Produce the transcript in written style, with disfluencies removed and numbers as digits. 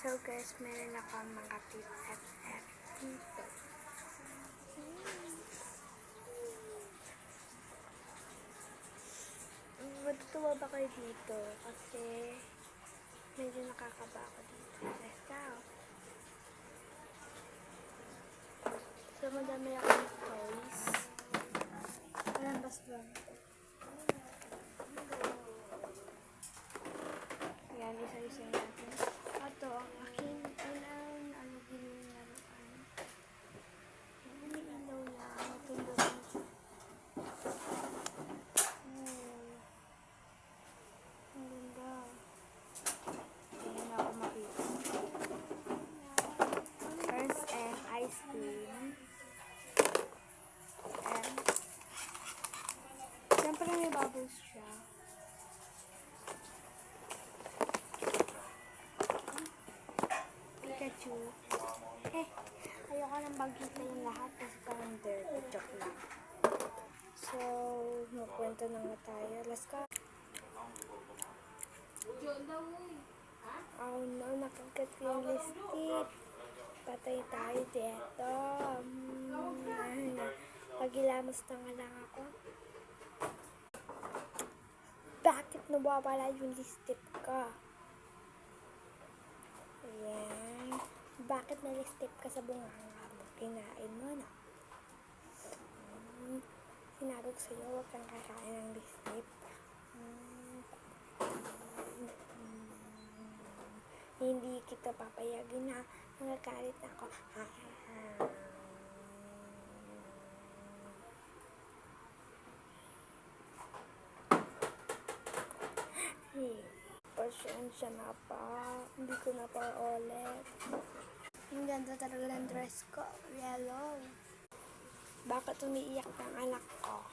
So guys, meron ako mga FF dito. Matutuwa ba kayo dito? Kasi medyo nakakaba ako dito. Let's go! So madami akong toys. Palambas lang. Yan, isa-isa natin. Ito, ang aking ano ginalaruan. Ang ilaw lang. Matundo lang siya. Ang ganda. Hindi na ako makita. First, ice cream. Siyempre may bubbles siya. Pikachu. Ayoko nang magkita yung lahat kasi parang dirty. Joke lang. So, magkwento na nga tayo. Let's go. Oh no, nakagat yung lipstick. Patay tayo dito. Pagilamos na nga lang ako. Bakit nawawala yung lipstick ka? Ayan. Bakit na-lipstick ka sa bunganga mo? Kinain mo na. Sinabi ko sa'yo, huwag kang kakain ng lipstick. Hindi kita papayagin na nagagalit ako. Pasensya na pa. Hindi ko na pa ulit. Ang ganda talaga ng dress ko. Yellow. Bakit umiiyak ng anak ko?